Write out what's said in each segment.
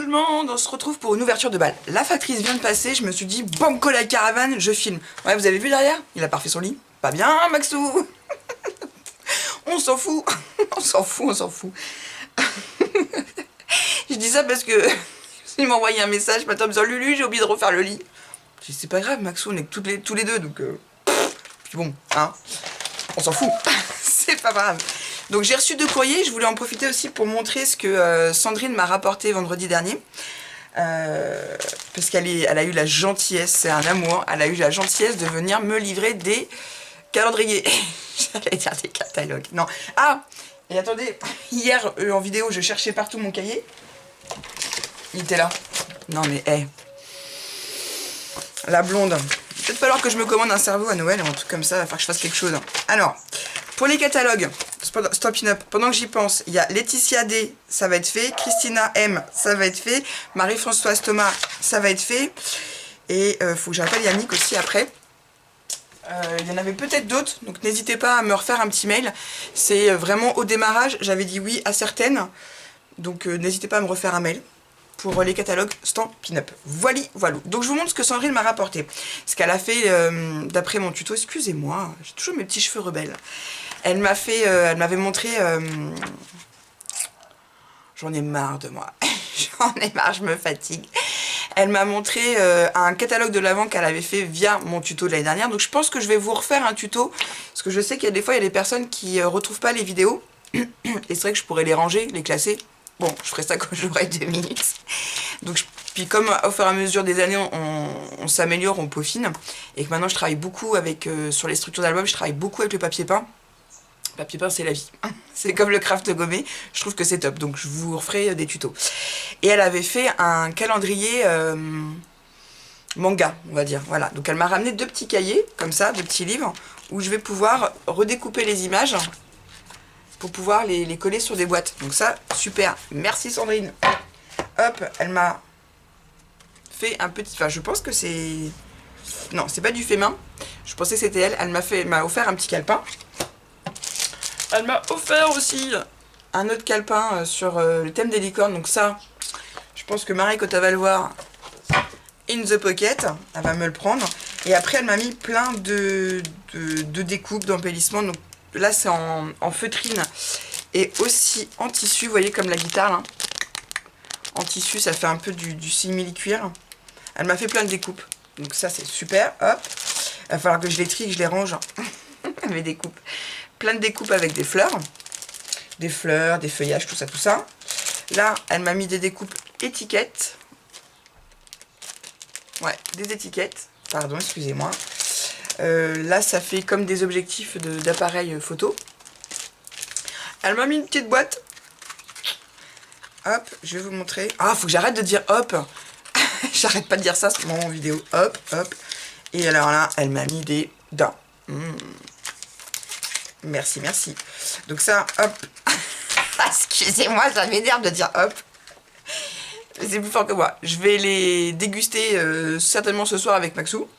le monde, on se retrouve pour une ouverture de bal. La factrice vient de passer, je me suis dit banco la caravane, je filme. Ouais, vous avez vu derrière? Il a pas refait son lit. Pas bien, Maxou. On s'en fout, on s'en fout, on s'en fout. Je dis ça parce que il m'a envoyé un message, matin en me disant Lulu, j'ai oublié de refaire le lit. Je dis c'est pas grave, Maxou, on est que tous les deux, donc puis bon, hein, on s'en fout, c'est pas grave. Donc j'ai reçu 2 courriers, je voulais en profiter aussi pour montrer ce que Sandrine m'a rapporté vendredi dernier. Parce elle a eu la gentillesse, c'est un amour, elle a eu la gentillesse de venir me livrer des calendriers. J'allais dire des catalogues, non. Ah, et attendez, hier en vidéo je cherchais partout mon cahier. Il était là. Non mais, hé. La blonde. Peut-être falloir que je me commande un cerveau à Noël ou un truc comme ça, il va falloir que je fasse quelque chose. Alors, pour les catalogues, Stampin' Up, pendant que j'y pense, il y a Laetitia D, ça va être fait. Christina M, ça va être fait. Marie-Françoise Thomas, ça va être fait. Et faut que j'appelle Yannick aussi après. Il y en avait peut-être d'autres, donc n'hésitez pas à me refaire un petit mail. C'est vraiment au démarrage, j'avais dit oui à certaines. Donc n'hésitez pas à me refaire un mail pour les catalogues Stampin' Up. Voilà. Donc je vous montre ce que Sandrine m'a rapporté. Ce qu'elle a fait d'après mon tuto. Excusez-moi, j'ai toujours mes petits cheveux rebelles. Elle m'avait montré... J'en ai marre de moi. J'en ai marre, je me fatigue. Elle m'a montré un catalogue de l'Avent qu'elle avait fait via mon tuto de l'année dernière. Donc je pense que je vais vous refaire un tuto. Parce que je sais qu'il y a des fois, il y a des personnes qui retrouvent pas les vidéos. Et c'est vrai que je pourrais les ranger, les classer. Bon, je ferai ça quand j'aurai 2 minutes. Donc, puis comme au fur et à mesure des années, on s'améliore, on peaufine. Et que maintenant, je travaille beaucoup avec, sur les structures d'albums, je travaille beaucoup avec le papier peint. Le papier peint, c'est la vie. C'est comme le craft gommé. Je trouve que c'est top. Donc, je vous referai des tutos. Et elle avait fait un calendrier manga, on va dire. Voilà. Donc, elle m'a ramené 2 petits cahiers, comme ça, 2 petits livres, où je vais pouvoir redécouper les images pour pouvoir les coller sur des boîtes. Donc ça, super. Merci Sandrine. Hop, elle m'a fait un petit... Enfin, je pense que c'est... Non, c'est pas du fait main. Je pensais que c'était elle. Elle m'a offert un petit calepin. Elle m'a offert aussi un autre calepin sur le thème des licornes. Donc ça, je pense que Marie, quand elle va le voir, in the pocket, elle va me le prendre. Et après, elle m'a mis plein de découpes, d'embellissements. Donc là, c'est en feutrine et aussi en tissu, vous voyez, comme la guitare. Là. En tissu, ça fait un peu du simili-cuir. Elle m'a fait plein de découpes. Donc ça, c'est super. Hop. Il va falloir que je les trie, que je les range. Mes découpes. Plein de découpes avec des fleurs. Des fleurs, des feuillages, tout ça, tout ça. Là, elle m'a mis des découpes étiquettes. Ouais, des étiquettes. Pardon, excusez-moi. Là, ça fait comme des objectifs d'appareil photo. Elle m'a mis une petite boîte. Hop, je vais vous montrer. Ah, faut que j'arrête de dire hop. J'arrête pas de dire ça, c'est mon vidéo. Hop, hop. Et alors là, elle m'a mis des dents. Merci, merci. Donc ça, hop. Excusez-moi, ça m'énerve de dire hop. C'est plus fort que moi. Je vais les déguster certainement ce soir avec Maxou.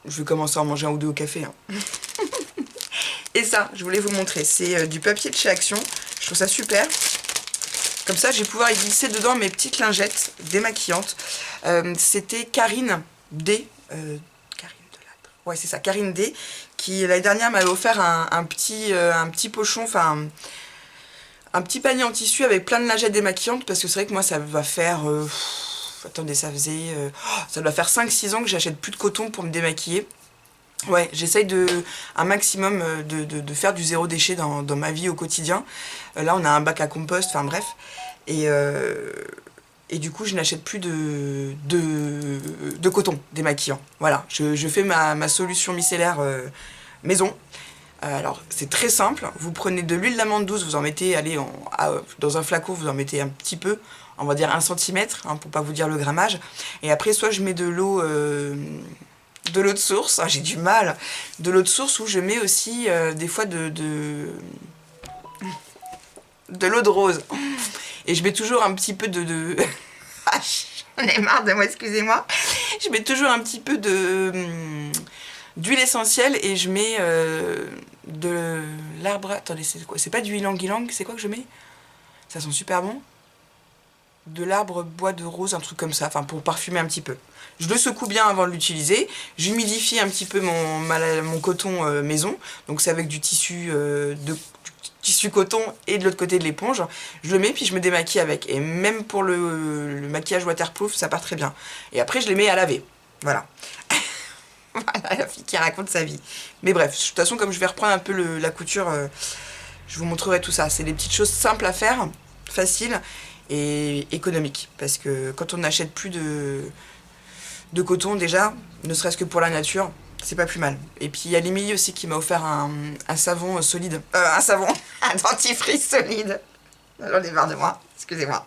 Je vais commencer à en manger un ou 2 au café. Hein. Et ça, je voulais vous montrer. C'est du papier de chez Action. Je trouve ça super. Comme ça, je vais pouvoir y glisser dedans mes petites lingettes démaquillantes. C'était Karine D. Karine Delattre. Ouais, c'est ça, Karine D. Qui, l'année dernière, m'avait offert un petit pochon, enfin... un petit panier en tissu avec plein de lingettes démaquillantes. Parce que c'est vrai que moi, ça va faire... attendez, ça faisait... ça doit faire 5-6 ans que j'achète plus de coton pour me démaquiller. Ouais, j'essaye un maximum de faire du 0 déchet dans ma vie au quotidien. Là, on a un bac à compost, enfin bref. Et du coup, je n'achète plus de coton démaquillant. Voilà, je fais ma solution micellaire maison. Alors, c'est très simple. Vous prenez de l'huile d'amande douce, vous en mettez, allez, dans un flacon, vous en mettez un petit peu, on va dire 1 cm, hein, pour pas vous dire le grammage. Et après, soit je mets de l'eau de source, j'ai du mal, de l'eau de source, où je mets aussi des fois de l'eau de rose. Et je mets toujours un petit peu j'en ai marre de moi, excusez-moi. Je mets toujours un petit peu d'huile essentielle et je mets de l'arbre... Attendez, c'est quoi? C'est pas du ylang ylang, c'est quoi que je mets? Ça sent super bon. de l'arbre bois de rose, un truc comme ça, enfin pour parfumer un petit peu. Je le secoue bien avant de l'utiliser. J'humidifie un petit peu mon coton maison. Donc c'est avec du tissu tissu coton et de l'autre côté de l'éponge. Je le mets puis je me démaquille avec. Et même pour le maquillage waterproof, ça part très bien. Et après je les mets à laver. Voilà. Voilà la fille qui raconte sa vie. Mais bref, de toute façon comme je vais reprendre un peu la couture, je vous montrerai tout ça. C'est des petites choses simples à faire, faciles et économiques. Parce que quand on n'achète plus de coton déjà, ne serait-ce que pour la nature, c'est pas plus mal. Et puis il y a l'Émilie aussi qui m'a offert un savon solide. Un dentifrice solide. J'en ai marre de moi, excusez-moi.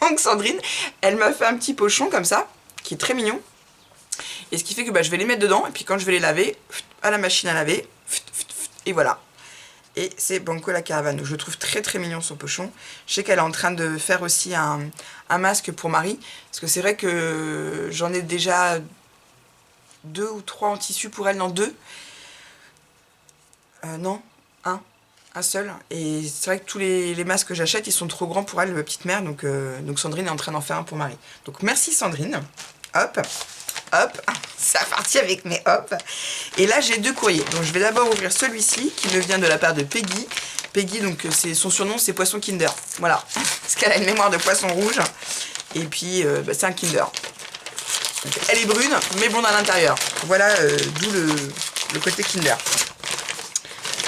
Donc Sandrine, elle m'a fait un petit pochon comme ça, qui est très mignon. Et ce qui fait que je vais les mettre dedans, et puis quand je vais les laver, à la machine à laver, et voilà. Et c'est Banco la Caravane. Donc je le trouve très très mignon son pochon. Je sais qu'elle est en train de faire aussi un masque pour Marie. Parce que c'est vrai que j'en ai déjà 2 ou 3 en tissu pour elle. Non, 2. Non, un seul. Et c'est vrai que tous les masques que j'achète, ils sont trop grands pour elle, petite mère. Donc Sandrine est en train d'en faire un pour Marie. Donc merci Sandrine. Hop, hop, ça a parti avec mes hop. Et là j'ai 2 courriers. Donc je vais d'abord ouvrir celui-ci qui me vient de la part de Peggy. Peggy, donc son surnom c'est Poisson Kinder. Voilà, parce qu'elle a une mémoire de poisson rouge. Et puis c'est un Kinder. Donc, elle est brune, mais blonde à l'intérieur. Voilà d'où le côté Kinder.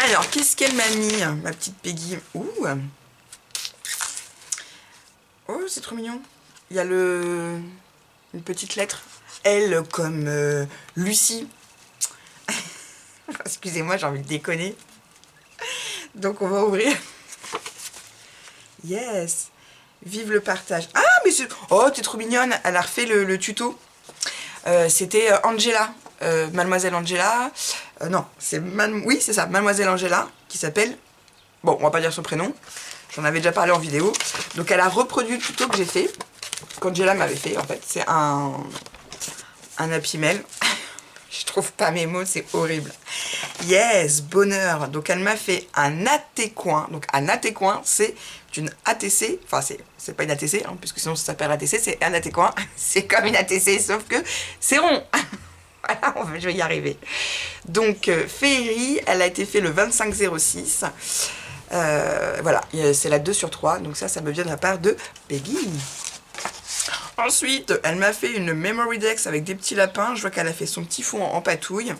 Alors, qu'est-ce qu'elle m'a mis, ma petite Peggy? Ouh. Oh, c'est trop mignon. Il y a une petite lettre. Elle comme Lucie. Excusez-moi, j'ai envie de déconner. Donc on va ouvrir. Yes. Vive le partage. Ah, mais c'est... Oh, t'es trop mignonne. Elle a refait le tuto. C'était Angela. Mademoiselle Angela. Non, c'est... Oui, c'est ça. Mademoiselle Angela, qui s'appelle... Bon, on va pas dire son prénom. J'en avais déjà parlé en vidéo. Donc elle a reproduit le tuto que j'ai fait. Qu'Angela m'avait fait, en fait. C'est un Happy Mail. Je trouve pas mes mots, c'est horrible. Yes, bonheur. Donc elle m'a fait un AT-coin. Donc un AT-coin, c'est une ATC. Enfin, c'est pas une ATC, hein, puisque sinon ça s'appelle ATC, c'est un AT-coin. C'est comme une ATC, sauf que c'est rond. Voilà, je vais y arriver. Donc Féerie, elle a été faite le 25/06. Voilà, c'est la 2/3. Donc ça me vient de la part de Peggy. Ensuite, elle m'a fait une Memory Dex avec des petits lapins. Je vois qu'elle a fait son petit fond en patouille.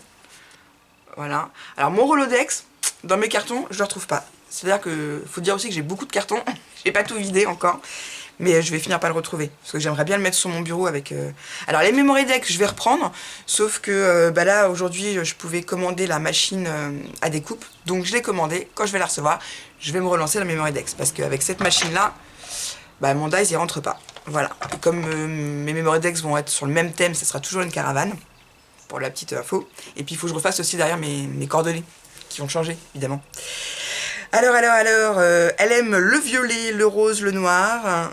Voilà. Alors, mon Rolodex, dans mes cartons, je ne le retrouve pas. C'est-à-dire que faut dire aussi que j'ai beaucoup de cartons. J'ai pas tout vidé encore. Mais je vais finir par le retrouver. Parce que j'aimerais bien le mettre sur mon bureau avec... Alors, les Memory Dex, je vais reprendre. Sauf que là, aujourd'hui, je pouvais commander la machine à découpe. Donc, je l'ai commandée. Quand je vais la recevoir, je vais me relancer la Memory Dex. Parce qu'avec cette machine-là, mon dies, il rentre pas. Voilà, et comme mes Memory Dex vont être sur le même thème, ça sera toujours une caravane, pour la petite info. Et puis il faut que je refasse aussi derrière mes coordonnées, qui vont changer, évidemment. Alors, elle aime le violet, le rose, le noir,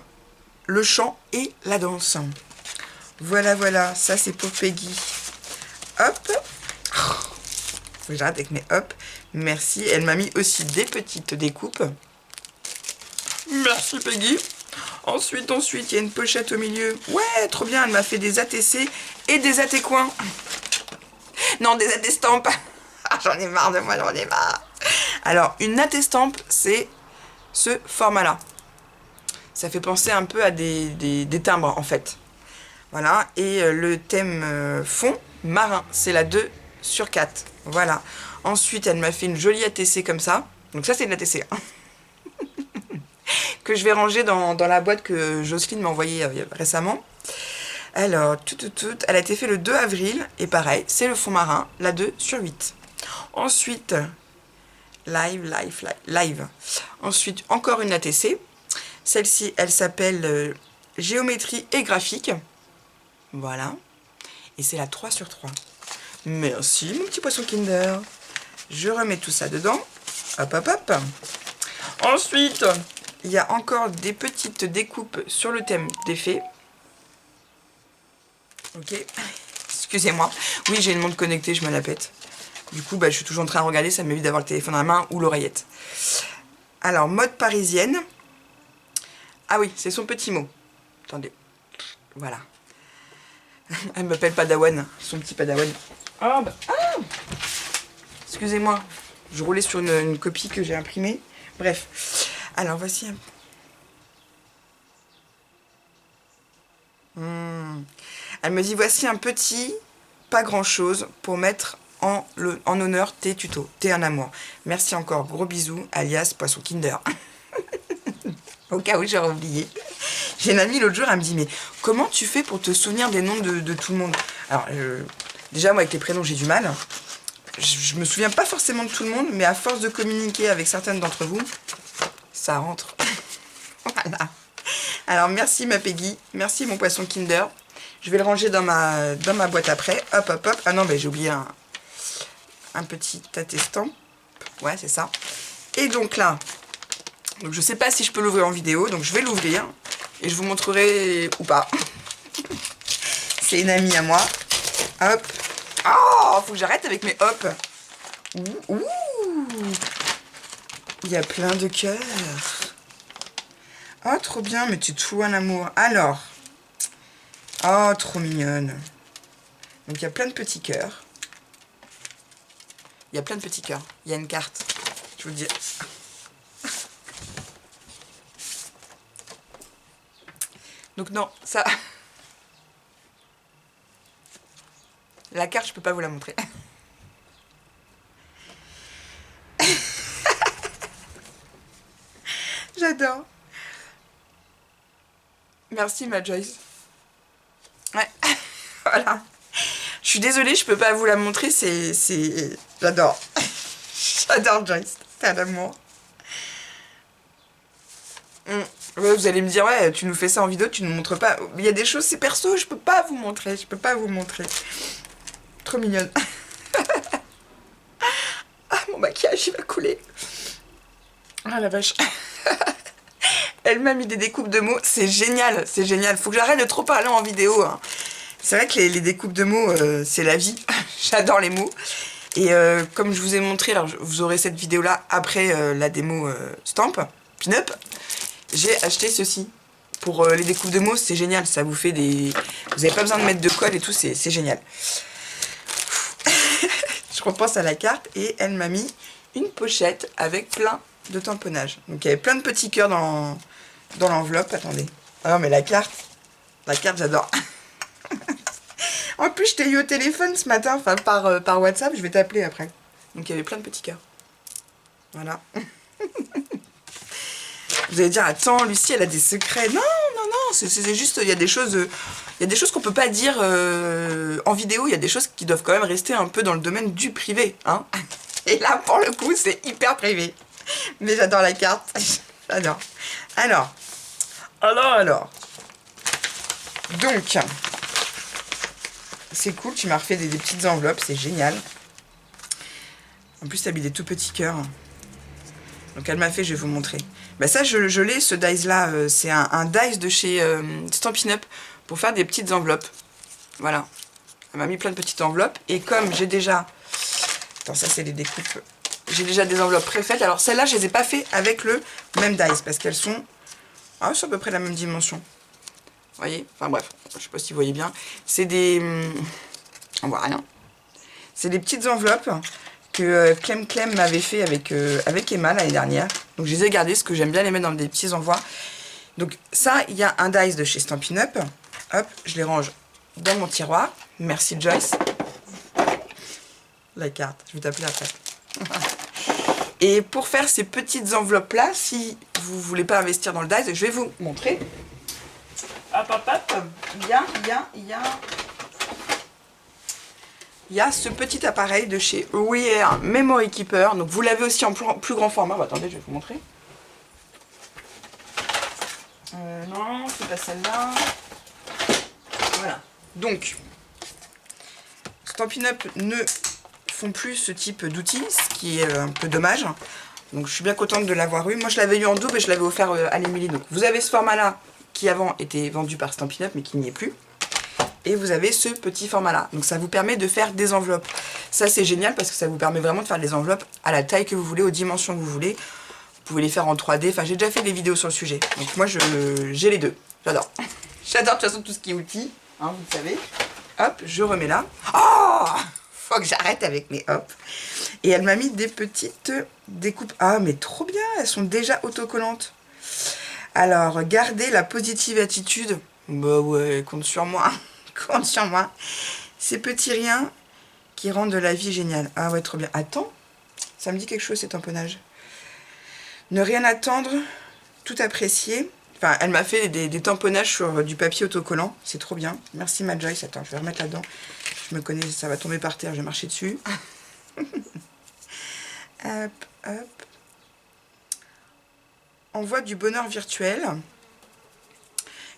le chant et la danse. Voilà, ça c'est pour Peggy. Hop. Faut que j'arrête avec mes hop. Merci, elle m'a mis aussi des petites découpes. Merci Peggy. Ensuite, il y a une pochette au milieu. Ouais, trop bien, elle m'a fait des ATC et des AT-coins. Non, des AT-stampes. J'en ai marre de moi, j'en ai marre. Alors, une AT-stamp, c'est ce format-là. Ça fait penser un peu à des timbres, en fait. Voilà, et le thème fond, marin, c'est la 2/4. Voilà. Ensuite, elle m'a fait une jolie ATC comme ça. Donc ça, c'est une ATC. Que je vais ranger dans la boîte que Jocelyne m'a envoyée récemment. Alors, elle a été faite le 2 avril, et pareil, c'est le fond marin, la 2/8. Ensuite, live. Ensuite, encore une ATC. Celle-ci, elle s'appelle Géométrie et graphique. Voilà. Et c'est la 3/3. Merci, mon petit poisson Kinder. Je remets tout ça dedans. Hop, hop, hop. Ensuite... il y a encore des petites découpes sur le thème des fées. Ok. Excusez-moi. Oui, j'ai une montre connectée, je me la pète. Du coup, je suis toujours en train de regarder, ça m'évite d'avoir le téléphone à la main ou l'oreillette. Alors, mode parisienne. Ah oui, c'est son petit mot. Attendez. Voilà. Elle m'appelle Padawan, son petit Padawan. Ah, bah, ah, excusez-moi, je roulais sur une copie que j'ai imprimée. Bref. Alors, voici un... Elle me dit, voici un petit, pas grand-chose, pour mettre en honneur tes tutos. T'es un amour. Merci encore. Gros bisous, alias Poisson Kinder. Au cas où j'aurais oublié. J'ai une amie l'autre jour, elle me dit, mais comment tu fais pour te souvenir des noms de tout le monde? Alors, déjà, moi, avec les prénoms, j'ai du mal. Je me souviens pas forcément de tout le monde, mais à force de communiquer avec certaines d'entre vous, ça rentre. Voilà. Alors, merci ma Peggy, merci mon Poisson Kinder. Je vais le ranger dans ma boîte après. Hop, hop, hop. Ah non, j'ai oublié un petit attestant. Ouais, c'est ça. Et donc là, donc je sais pas si je peux l'ouvrir en vidéo, donc je vais l'ouvrir et je vous montrerai ou pas. C'est une amie à moi. Hop. Oh, faut que j'arrête avec mes hop. Ouh. Il y a plein de cœurs. Oh, trop bien, mais tu es tout un amour. Alors. Oh, trop mignonne. Donc, il y a plein de petits cœurs. Il y a plein de petits cœurs. Il y a une carte. Je vous le dis. Donc, non, ça... La carte, je peux pas vous la montrer. J'adore. Merci, ma Joyce. Ouais, voilà. Je suis désolée, je peux pas vous la montrer, c'est... J'adore. J'adore Joyce, c'est un amour. Ouais, vous allez me dire, ouais, tu nous fais ça en vidéo, tu nous montres pas. Il y a des choses, c'est perso, je peux pas vous montrer, je peux pas vous montrer. Trop mignonne. Ah, mon maquillage, il va couler. Ah, la vache. Elle m'a mis des découpes de mots, c'est génial, c'est génial. Faut que j'arrête de trop parler en vidéo, hein. C'est vrai que les découpes de mots, c'est la vie. J'adore les mots. Et comme je vous ai montré, alors vous aurez cette vidéo-là après la démo Stamp, Pin-Up. J'ai acheté ceci. Pour les découpes de mots, c'est génial. Ça vous fait des... Vous n'avez pas besoin de mettre de colle et tout, c'est génial. Je repense à la carte et elle m'a mis une pochette avec plein de tamponnages. Donc il y avait plein de petits cœurs dans l'enveloppe. Attendez. Ah non, mais la carte j'adore. En plus, je t'ai eu au téléphone ce matin, enfin par WhatsApp, je vais t'appeler après. Donc il y avait plein de petits cœurs. Voilà. Vous allez dire, attends, Lucie, elle a des secrets. Non, non, non, c'est juste, il y a des choses qu'on peut pas dire en vidéo. Il y a des choses qui doivent quand même rester un peu dans le domaine du privé, hein. Et là, pour le coup, c'est hyper privé. Mais j'adore la carte. J'adore. Alors. Donc, c'est cool, tu m'as refait des petites enveloppes, c'est génial. En plus, t'as mis des tout petits cœurs. Donc, elle m'a fait, je vais vous montrer. Bah ça, je l'ai, ce dice-là. C'est un dice de chez Stampin' Up pour faire des petites enveloppes. Voilà. Elle m'a mis plein de petites enveloppes. Et comme j'ai déjà... Attends, ça, c'est les découpes. J'ai déjà des enveloppes préfaites. Alors, celles-là, je les ai pas fait avec le même dice parce qu'elles sont... Ah, c'est à peu près la même dimension. Vous voyez? Enfin, bref. Je sais pas si vous voyez bien. C'est des... On voit rien. C'est des petites enveloppes que Clem m'avait fait avec Emma l'année dernière. Donc je les ai gardées parce que j'aime bien les mettre dans des petits envois. Donc ça, il y a un dice de chez Stampin' Up. Hop, je les range dans mon tiroir. Merci Joyce. La carte, je vais t'appeler après. Et pour faire ces petites enveloppes là, si vous voulez pas investir dans le dice, je vais vous montrer. Hop, hop, hop. Il y a ce petit appareil de chez Wear Memory Keeper. Donc vous l'avez aussi en plus grand format. Bah, attendez, je vais vous montrer. Non, c'est pas celle-là. Voilà. Donc, Stampin' Up ne font plus ce type d'outils, ce qui est un peu dommage. Donc je suis bien contente de l'avoir eu. Moi je l'avais eu en double et je l'avais offert à l'Emilie. Donc vous avez ce format-là qui avant était vendu par Stampin' Up mais qui n'y est plus. Et vous avez ce petit format là, donc ça vous permet de faire des enveloppes. Ça c'est génial parce que ça vous permet vraiment de faire des enveloppes à la taille que vous voulez, aux dimensions que vous voulez, pouvez les faire en 3D. Enfin, j'ai déjà fait des vidéos sur le sujet. Donc moi, j'ai les deux. J'adore. J'adore de toute façon tout ce qui est outils. Hein, vous le savez. Hop, je remets là. Oh, faut que j'arrête avec mes hop. Et elle m'a mis des petites découpes. Ah, mais trop bien. Elles sont déjà autocollantes. Alors, gardez la positive attitude. Bah ouais, compte sur moi. Compte sur moi. Ces petits riens qui rendent la vie géniale. Ah ouais, trop bien. Attends, ça me dit quelque chose, ces tamponnages. Ne rien attendre, tout apprécier. Enfin, elle m'a fait des tamponnages sur du papier autocollant. C'est trop bien. Merci, ma Joyce. Attends, je vais remettre là-dedans. Je me connais, ça va tomber par terre. Je vais marcher dessus. Hop, hop. En voie du bonheur virtuel,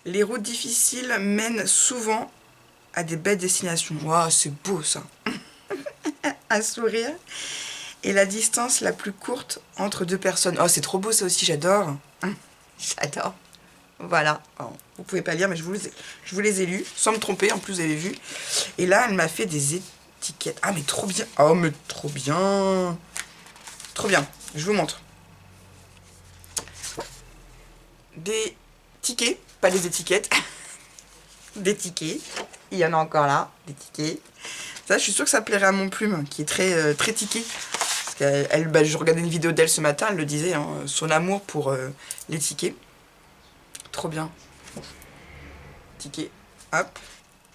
les routes difficiles mènent souvent à des belles destinations. Waouh, c'est beau, ça. Un sourire. Et la distance la plus courte entre deux personnes. Oh, c'est trop beau, ça aussi, j'adore. J'adore. Voilà. Oh, vous pouvez pas lire, mais je vous les ai lus, sans me tromper, en plus, vous avez vu. Et là, elle m'a fait des étiquettes. Ah, mais trop bien. Oh, mais trop bien. Trop bien. Je vous montre. Des tickets, pas des étiquettes. Des tickets. Il y en a encore là, des tickets. Ça, je suis sûre que ça plairait à mon plume, qui est très, très ticket. Parce qu'elle, bah, je regardais une vidéo d'elle ce matin, elle le disait, hein, son amour pour les tickets. Trop bien. Ticket. Hop.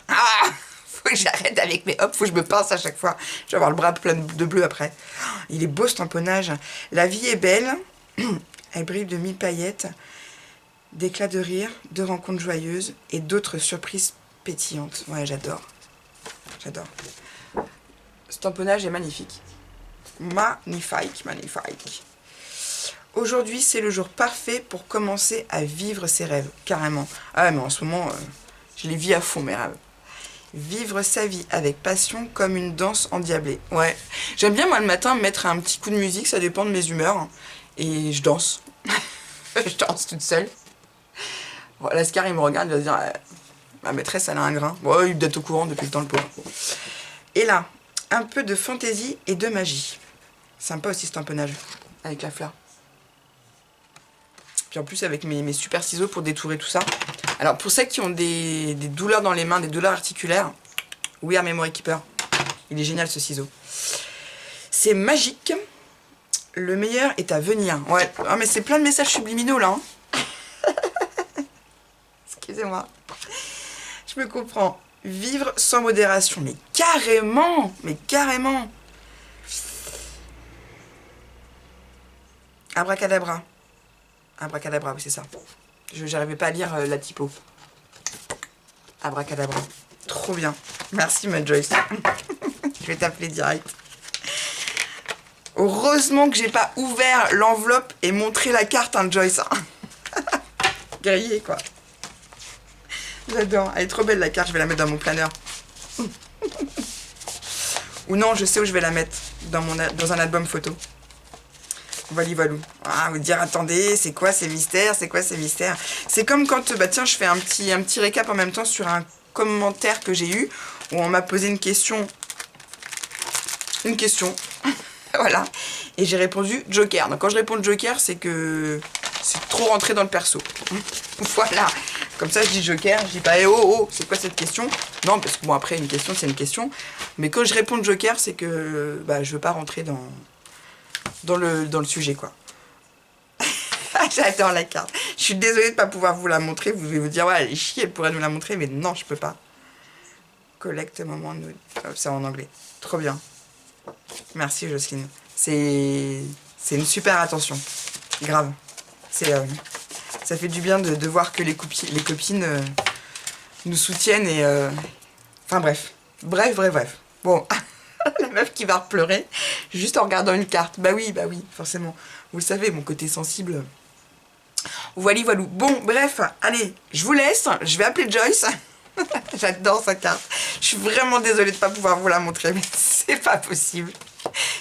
Ah, faut que j'arrête avec mes hop, faut que je me pince à chaque fois. Je vais avoir le bras plein de bleu après. Il est beau ce tamponnage. La vie est belle. Elle brille de 1000 paillettes, d'éclats de rire, de rencontres joyeuses et d'autres surprises pétillantes. Ouais, j'adore. J'adore. Ce tamponnage est magnifique. Magnifique, magnifique. Aujourd'hui, c'est le jour parfait pour commencer à vivre ses rêves. Carrément. Ah, mais en ce moment, je les vis à fond, mes rêves. Vivre sa vie avec passion comme une danse endiablée. Ouais. J'aime bien, moi, le matin, mettre un petit coup de musique. Ça dépend de mes humeurs. Et je danse. Je danse toute seule. Bon, Lascar, il me regarde, il va se dire... ma maîtresse, elle a un grain. Bon, il doit être au courant depuis le temps, le pauvre. Et là, un peu de fantaisie et de magie. Sympa aussi ce tamponnage. Avec la fleur. Puis en plus, avec mes super ciseaux pour détourer tout ça. Alors, pour celles qui ont des douleurs dans les mains, des douleurs articulaires, We Are Memory Keeper. Il est génial, ce ciseau. C'est magique. Le meilleur est à venir. Ouais, oh, mais c'est plein de messages subliminaux, là. Hein. Excusez-moi. Je me comprends. Vivre sans modération. Mais carrément. Mais carrément. Abracadabra. Abracadabra, oui, c'est ça. Je n'arrivais pas à lire la typo. Abracadabra. Trop bien. Merci, ma Joyce. Je vais t'appeler direct. Heureusement que j'ai pas ouvert l'enveloppe et montré la carte, hein, Joyce. Grillé, quoi. J'adore. Elle est trop belle, la carte. Je vais la mettre dans mon planeur. Ou non, je sais où je vais la mettre. Dans un album photo. Voilà, voilà. Ah, vous dire, attendez, c'est quoi ces mystères? C'est quoi ces mystères? C'est comme quand, bah tiens, je fais un petit récap en même temps sur un commentaire que j'ai eu, où on m'a posé une question. Voilà. Et j'ai répondu Joker. Donc quand je réponds Joker, c'est que c'est trop rentré dans le perso. Voilà. Comme ça, je dis Joker, je dis pas, oh, c'est quoi cette question? Non, parce que bon, après, une question, c'est une question. Mais quand je réponds Joker, c'est que bah, je veux pas rentrer dans le sujet, quoi. J'adore la carte. Je suis désolée de pas pouvoir vous la montrer. Vous devez vous dire, ouais, elle est chiée, elle pourrait nous la montrer, mais non, je peux pas. Collect moment nude. C'est en anglais. Trop bien. Merci, Jocelyne. C'est une super attention. Grave. Ça fait du bien de voir que les copines nous soutiennent et... Enfin, bref. Bref. Bon, la meuf qui va pleurer juste en regardant une carte. Bah oui, forcément. Vous le savez, mon côté sensible... Voilà. Bon, bref, allez, je vous laisse. Je vais appeler Joyce. J'adore sa carte. Je suis vraiment désolée de ne pas pouvoir vous la montrer, mais c'est pas possible.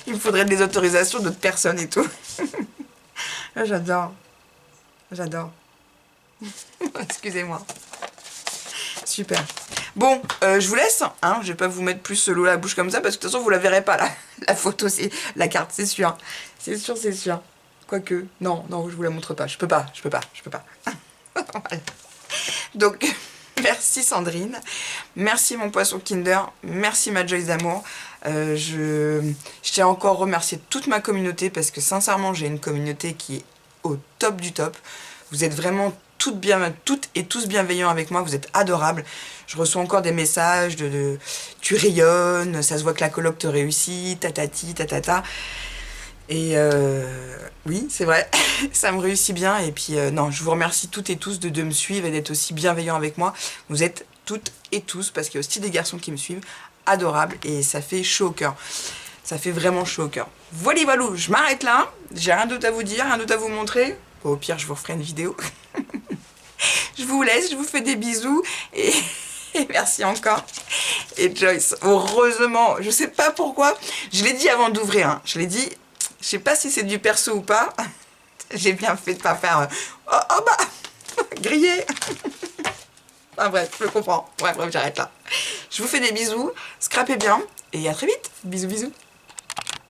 Il me faudrait des autorisations d'autres personnes et tout. J'adore. Excusez-moi. Super. Bon, je vous laisse. Hein, je vais pas vous mettre plus l'eau à la bouche comme ça, parce que de toute façon, vous la verrez pas, la photo, c'est la carte, c'est sûr. C'est sûr. Quoique, non, non, je vous la montre pas. Je peux pas. Voilà. Donc, merci Sandrine. Merci mon poisson Kinder. Merci ma Joyce d'amour. Je tiens encore à remercier toute ma communauté parce que sincèrement, j'ai une communauté qui est au top du top. Vous êtes vraiment toutes et tous bienveillants avec moi. Vous êtes adorables. Je reçois encore des messages de tu rayonnes, ça se voit que la coloc te réussit, tatati, tatata. Et oui, c'est vrai, ça me réussit bien. Et puis non, je vous remercie toutes et tous de me suivre et d'être aussi bienveillants avec moi. Vous êtes toutes et tous, parce qu'il y a aussi des garçons qui me suivent, adorables. Et ça fait chaud au cœur. Ça fait vraiment chaud au cœur. Voilà, voilà, je m'arrête là. J'ai rien d'autre à vous dire, rien d'autre à vous montrer. Au pire, je vous referai une vidéo. Je vous laisse, je vous fais des bisous. Et merci encore. Et Joyce, heureusement, je sais pas pourquoi, je l'ai dit avant d'ouvrir, hein, je l'ai dit... Je sais pas si c'est du perso ou pas. J'ai bien fait de pas faire oh bah grillé. Enfin bref, je comprends. Bref, j'arrête là. Je vous fais des bisous. Scrapez bien et à très vite. Bisous, bisous.